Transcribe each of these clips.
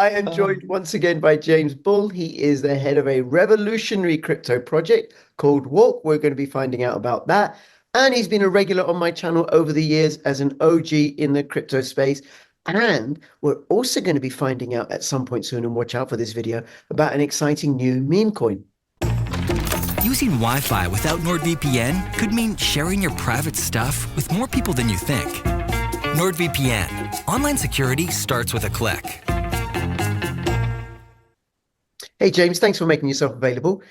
I am joined once again by James Bull. He is the head of a revolutionary crypto project called Walk. We're going to be finding out about that. And he's been a regular on my channel over the years as an OG in the crypto space. And we're also going to be finding out at some point soon, and watch out for this video, about an exciting new meme coin. Using Wi-Fi without NordVPN could mean sharing your private stuff with more people than you think. NordVPN. Online security starts with a click. Hey, James, thanks for making yourself available.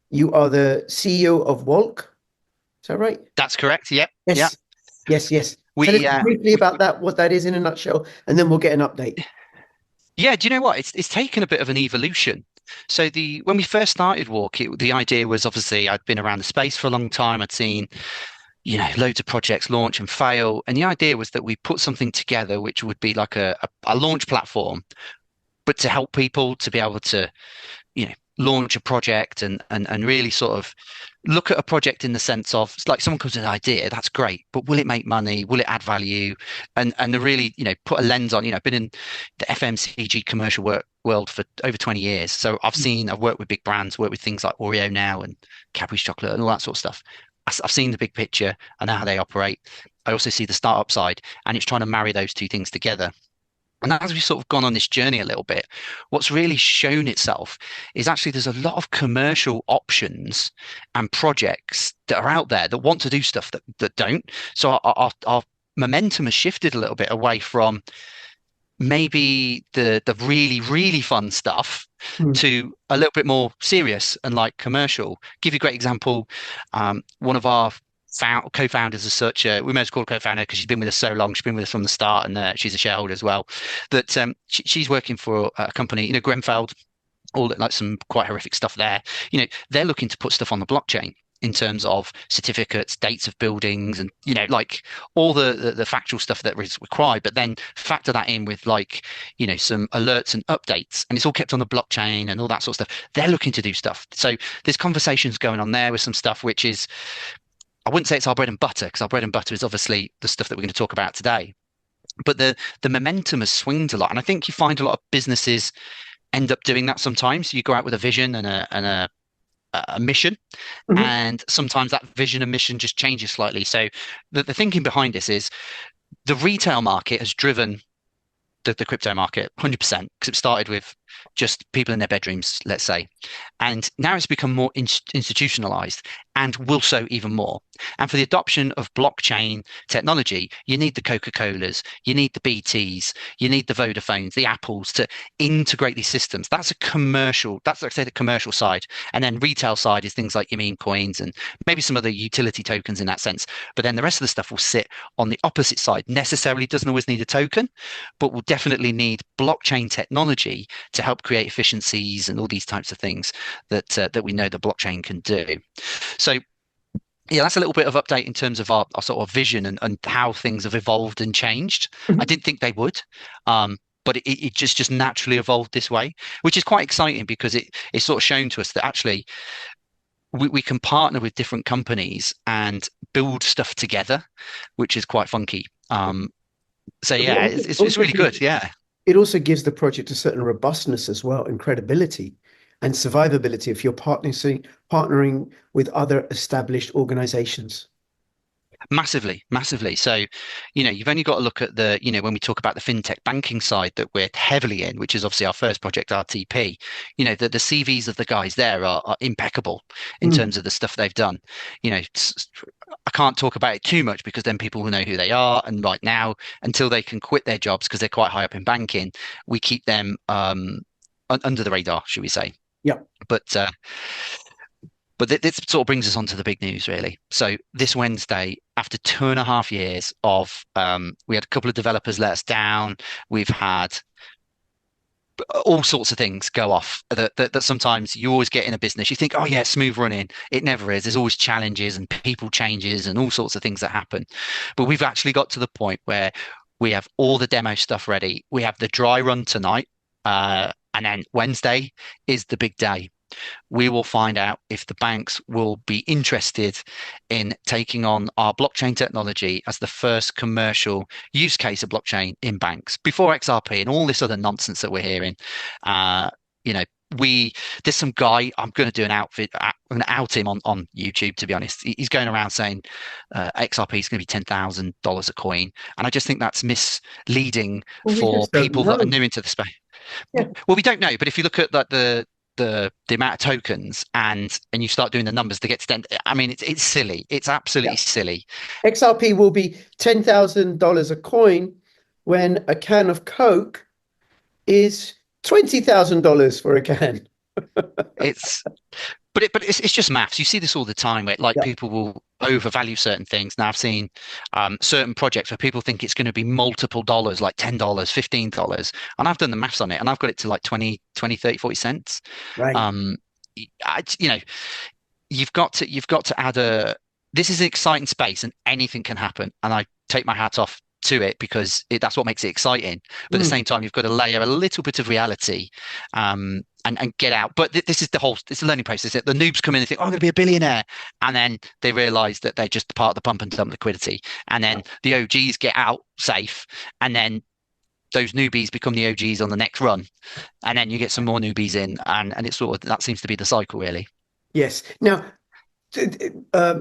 You are the CEO of Walk. Is that right? That's correct. Yep. Yes. Yeah. Yes. Tell us briefly about that, what that is in a nutshell, and then we'll get an update. Yeah. Do you know what? It's taken a bit of an evolution. So when we first started Walk, the idea was obviously I'd been around the space for a long time. I'd seen, loads of projects launch and fail. And the idea was that we put something together, which would be like a launch platform, but to help people to be able to, launch a project and really sort of look at a project in the sense of, it's like someone comes with an idea, that's great, but will it make money? Will it add value? And to really, put a lens on, I've been in the FMCG commercial world for over 20 years. So I've worked with big brands, worked with things like Oreo now and Cadbury's chocolate and all that sort of stuff. I've seen the big picture and how they operate. I also see the startup side, and it's trying to marry those two things together. And as we've sort of gone on this journey a little bit, what's really shown itself is actually there's a lot of commercial options and projects that are out there that want to do stuff that don't. So our momentum has shifted a little bit away from maybe the really, really fun stuff to a little bit more serious and like commercial. Give you a great example. One of our co-founders as such, we may as well call her co-founder because she's been with us so long. She's been with us from the start, and she's a shareholder as well. That she's working for a company, Grenfell, all like some quite horrific stuff there. They're looking to put stuff on the blockchain in terms of certificates, dates of buildings, and like all the factual stuff that is required, but then factor that in with like some alerts and updates, and it's all kept on the blockchain and all that sort of stuff. They're looking to do stuff. So there's conversations going on there with some stuff which is, I wouldn't say it's our bread and butter, because our bread and butter is obviously the stuff that we're going to talk about today. But the momentum has swinged a lot, and I think you find a lot of businesses end up doing that sometimes. You go out with a vision and a mission, and sometimes that vision and mission just changes slightly. So the thinking behind this is the retail market has driven the crypto market 100%, because it started with just people in their bedrooms, let's say, and now it's become more institutionalized and will so even more. And for the adoption of blockchain technology, you need the Coca-Colas, you need the BTs, you need the Vodafones, the Apples to integrate these systems. That's like I say, the commercial side. And then retail side is things like your meme coins and maybe some other utility tokens in that sense. But then the rest of the stuff will sit on the opposite side. Necessarily doesn't always need a token, but will definitely need blockchain technology to help create efficiencies and all these types of things that we know the blockchain can do. So yeah, that's a little bit of update in terms of our sort of vision and how things have evolved and changed. I didn't think they would, but it just naturally evolved this way, which is quite exciting, because it's sort of shown to us that actually we can partner with different companies and build stuff together, which is quite funky. So yeah, it's really good. Yeah. It also gives the project a certain robustness as well, and credibility and survivability if you're partnering with other established organizations. Massively. So, you've only got to look at when we talk about the fintech banking side that we're heavily in, which is obviously our first project, RTP, the CVs of the guys there are impeccable in terms of the stuff they've done. I can't talk about it too much because then people will know who they are. And right now, until they can quit their jobs because they're quite high up in banking, we keep them under the radar, should we say. Yeah. But this sort of brings us on to the big news, really. So this Wednesday, after 2.5 years of, we had a couple of developers let us down. We've had all sorts of things go off that sometimes you always get in a business. You think, oh yeah, smooth running. It never is. There's always challenges and people changes and all sorts of things that happen. But we've actually got to the point where we have all the demo stuff ready. We have the dry run tonight. And then Wednesday is the big day. we will find out if the banks will be interested in taking on our blockchain technology as the first commercial use case of blockchain in banks before XRP and all this other nonsense that we're hearing. You know, there's some guy, I'm going to do an outfit. I'm going to out him on YouTube. To be honest, he's going around saying XRP is going to be $10,000 a coin, and I just think that's misleading Well, we for just don't people that are know. new into the space. Yeah. Well, we don't know, but if you look at like the amount of tokens and you start doing the numbers to get to 10, I mean, it's silly. It's absolutely Yeah. silly. XRP will be $10,000 a coin when a can of Coke is $20,000 for a can. It's but it's just maths. You see this all the time where like Yeah. people will overvalue certain things. Now I've seen certain projects where people think it's going to be multiple dollars, like $10, $15, and I've done the maths on it and I've got it to like 20, 30, 40 cents. Right. Um, you know, you've got to add a this is an exciting space and anything can happen, and I take my hat off to it because that's what makes it exciting, but at the Mm. same time you've got to layer a little bit of reality, and get out. But this is it's a learning process. The noobs come in and think, oh, I'm going to be a billionaire, and then they realize that they're just part of the pump and dump liquidity, and then the OGs get out safe, and then those newbies become the OGs on the next run, and then you get some more newbies in, and it's sort of that seems to be the cycle, really. Yes. Now,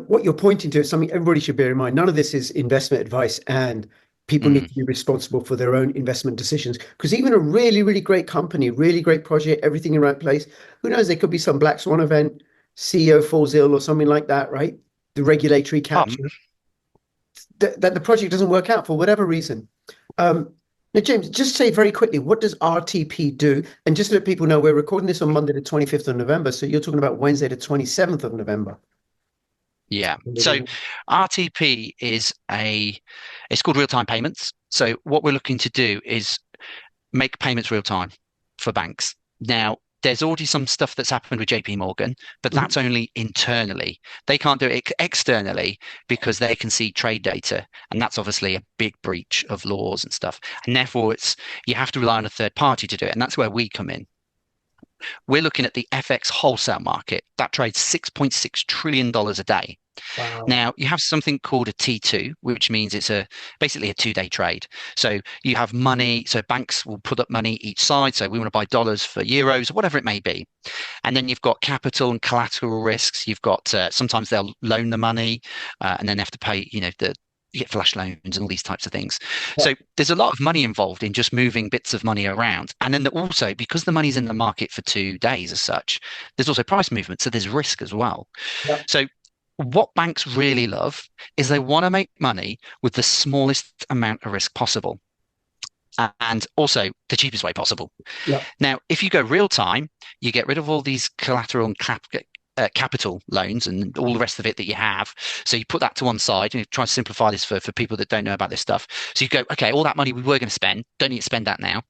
what you're pointing to is something everybody should bear in mind. None of this is investment advice, and people need Mm. to be responsible for their own investment decisions. Because even a really, really great company, really great project, everything in the right place, who knows? There could be some black swan event, CEO falls ill or something like that, right? The regulatory capture that the project doesn't work out for whatever reason. Now, James, just say very quickly, what does RTP do? And just let people know we're recording this on Monday, the 25th of November. So you're talking about Wednesday, the 27th of November. Yeah. So RTP it's called real-time payments. So what we're looking to do is make payments real time for banks. Now, there's already some stuff that's happened with JP Morgan, but that's only internally. They can't do it externally because they can see trade data. And that's obviously a big breach of laws and stuff. And therefore you have to rely on a third party to do it. And that's where we come in. We're looking at the FX wholesale market that trades $6.6 trillion a day. Wow. Now, you have something called a T2, which means it's basically a 2-day trade. So you have money. So banks will put up money each side. So we want to buy dollars for euros, whatever it may be. And then you've got capital and collateral risks. You've got sometimes they'll loan the money and then they have to pay, you get flash loans and all these types of things. Yeah. So there's a lot of money involved in just moving bits of money around. And then also, because the money's in the market for 2 days as such, there's also price movement. So there's risk as well. Yeah. So what banks really love is they want to make money with the smallest amount of risk possible and also the cheapest way possible. Yeah. Now, if you go real time, you get rid of all these collateral and capital loans and all the rest of it that you have. So you put that to one side and you try to simplify this for people that don't know about this stuff. So you go, okay, all that money we were going to spend, don't need to spend that now.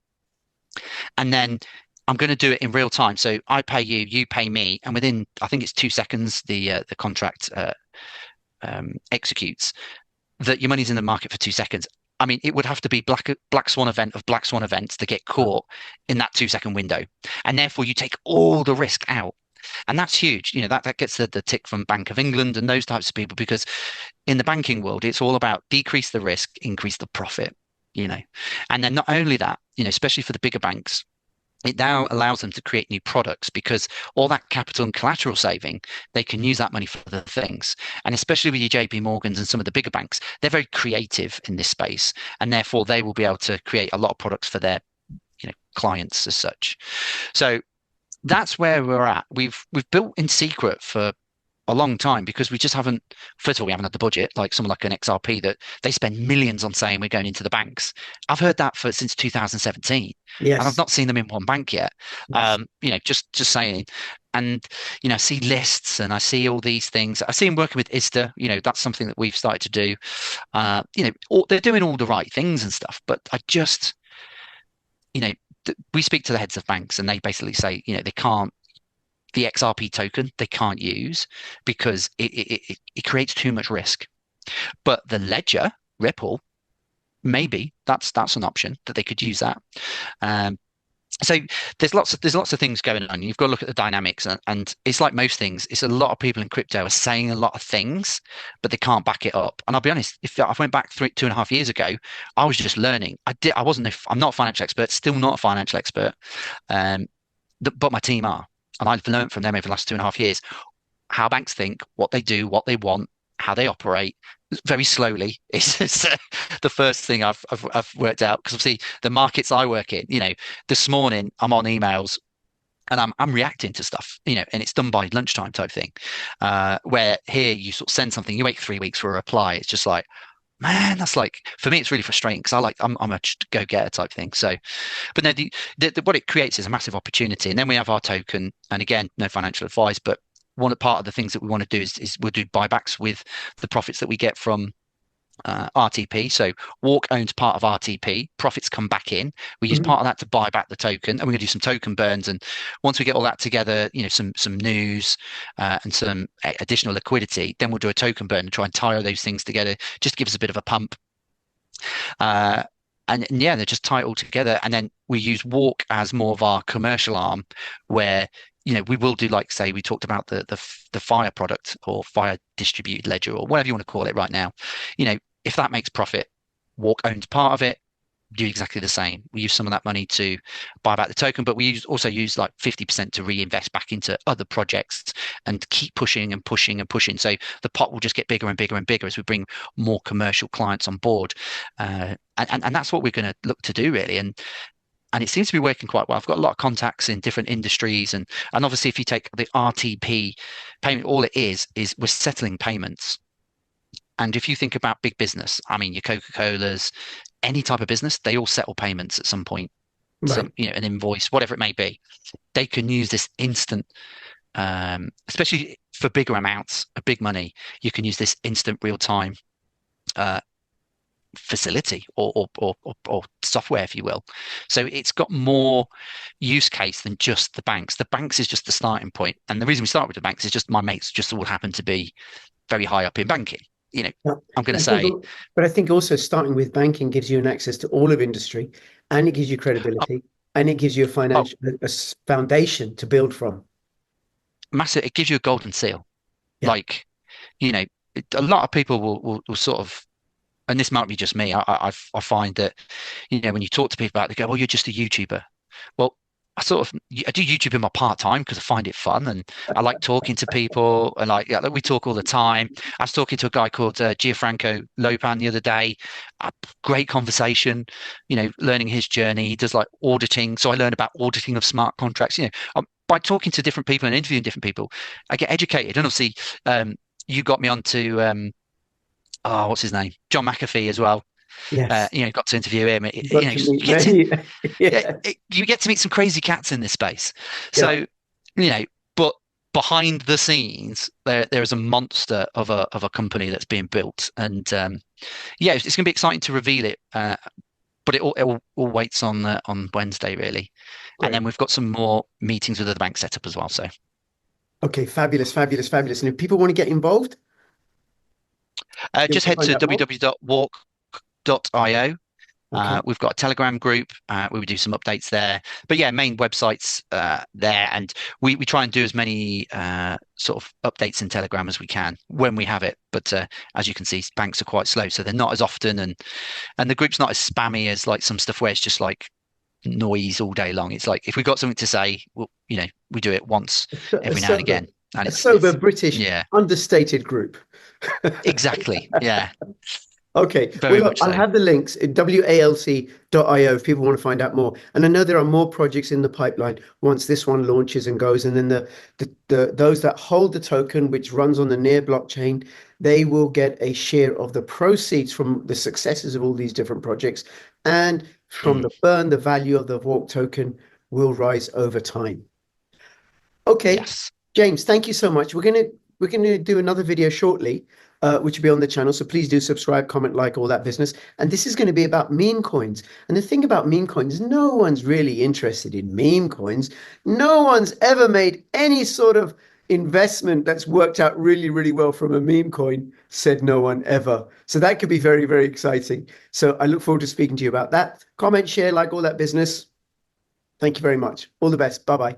And then I'm going to do it in real time. So I pay you, you pay me, and within, I think it's 2 seconds, the contract executes. That your money's in the market for 2 seconds. I mean, it would have to be black swan event of black swan events to get caught in that 2-second window, and therefore you take all the risk out, and that's huge. That gets the tick from Bank of England and those types of people, because in the banking world, it's all about decrease the risk, increase the profit. And then not only that, especially for the bigger banks, it now allows them to create new products because all that capital and collateral saving, they can use that money for other things. And especially with your JP Morgans and some of the bigger banks, they're very creative in this space. And therefore they will be able to create a lot of products for their clients as such. So that's where we're at. We've built in secret for a long time because we just haven't, first of all, we haven't had the budget, like someone like an XRP that they spend millions on saying we're going into the banks. I've heard that since 2017. Yes. And I've not seen them in one bank yet. Yes. Just saying. And, I see lists and I see all these things. I see them working with ISTA, that's something that we've started to do. They're doing all the right things and stuff, but I just, we speak to the heads of banks and they basically say, they can't, the XRP token they can't use because it creates too much risk. But the ledger, Ripple, maybe that's an option that they could use that. So there's lots of things going on. You've got to look at the dynamics, and it's like most things. It's a lot of people in crypto are saying a lot of things, but they can't back it up. And I'll be honest, if I went back 2.5 years ago, I was just learning. I'm not a financial expert, still not a financial expert, um, but my team are, and I've learned from them over the last 2.5 years how banks think, what they do, what they want, how they operate. Very slowly is the first thing I've worked out, because obviously the markets I work in, this morning I'm on emails and I'm reacting to stuff, and it's done by lunchtime type thing. Where here you sort of send something, you wait 3 weeks for a reply. It's just like, man, that's like, for me, it's really frustrating because I'm a go getter type thing. So, but no, what it creates is a massive opportunity. And then we have our token, and again, no financial advice, but one part of the things that we want to do is we'll do buybacks with the profits that we get from RTP. So Walk owns part of RTP. Profits come back in. We use part of that to buy back the token, and we're going to do some token burns. And once we get all that together, some news and some additional liquidity, then we'll do a token burn and try and tie all those things together. Just give us a bit of a pump. And yeah, they just tie it all together. And then we use Walk as more of our commercial arm, where we will do, like, say, we talked about the fire product or fire distributed ledger or whatever you want to call it right now. If that makes profit, Walk owns part of it. Do exactly the same. We use some of that money to buy back the token, but we also use like 50% to reinvest back into other projects and keep pushing and pushing and pushing. So the pot will just get bigger and bigger and bigger as we bring more commercial clients on board. And that's what we're going to look to do, really. And it seems to be working quite well. I've got a lot of contacts in different industries, and obviously if you take the RTP payment, all it is we're settling payments. And if you think about big business, I mean, your Coca-Colas, any type of business, they all settle payments at some point. Right. Some, an invoice, whatever it may be. They can use this instant, especially for bigger amounts of big money, you can use this instant real-time facility or software, if you will. So it's got more use case than just the banks. The banks is just the starting point. And the reason we start with the banks is just my mates just all happen to be very high up in banking. I'm going to say. But I think also starting with banking gives you an access to all of industry, and it gives you credibility, and it gives you a financial a foundation to build from. Massive. It gives you a golden seal. Yeah. Like, a lot of people will sort of, and this might be just me, I find that, when you talk to people about it, they go, well, you're just a YouTuber. Well, I do YouTube in my part time because I find it fun, and I like talking to people, and we talk all the time. I was talking to a guy called Gianfranco Lopan the other day. Great conversation, learning his journey. He does like auditing, so I learn about auditing of smart contracts. By talking to different people and interviewing different people, I get educated. And obviously, you got me onto what's his name, John McAfee as well. Yes. Got to interview him. You get to meet some crazy cats in this space. So, but behind the scenes, there is a monster of a company that's being built, and it's going to be exciting to reveal it. But it all waits on Wednesday, really. Great. And then we've got some more meetings with the bank set up as well. So, okay, fabulous. And if people want to get involved, just head to www.walk.io. Okay. We've got a Telegram group where we do some updates there. But yeah, main website's there, and we try and do as many sort of updates in Telegram as we can when we have it. But as you can see, banks are quite slow, so they're not as often, and the group's not as spammy as like some stuff where it's just like noise all day long. It's like if we've got something to say, we do it once every now and again. And it's sober British, understated group. Exactly. Yeah. Okay. I'll have the links in walc.io if people want to find out more. And I know there are more projects in the pipeline once this one launches and goes. And then those that hold the token, which runs on the near blockchain, they will get a share of the proceeds from the successes of all these different projects. And from the burn, the value of the Walk token will rise over time. Okay. Yes. James, thank you so much. We're gonna do another video shortly, which will be on the channel. So please do subscribe, comment, like, all that business. And this is going to be about meme coins. And the thing about meme coins, no one's really interested in meme coins. No one's ever made any sort of investment that's worked out really, really well from a meme coin, said no one ever. So that could be very, very exciting. So I look forward to speaking to you about that. Comment, share, like, all that business. Thank you very much. All the best. Bye bye.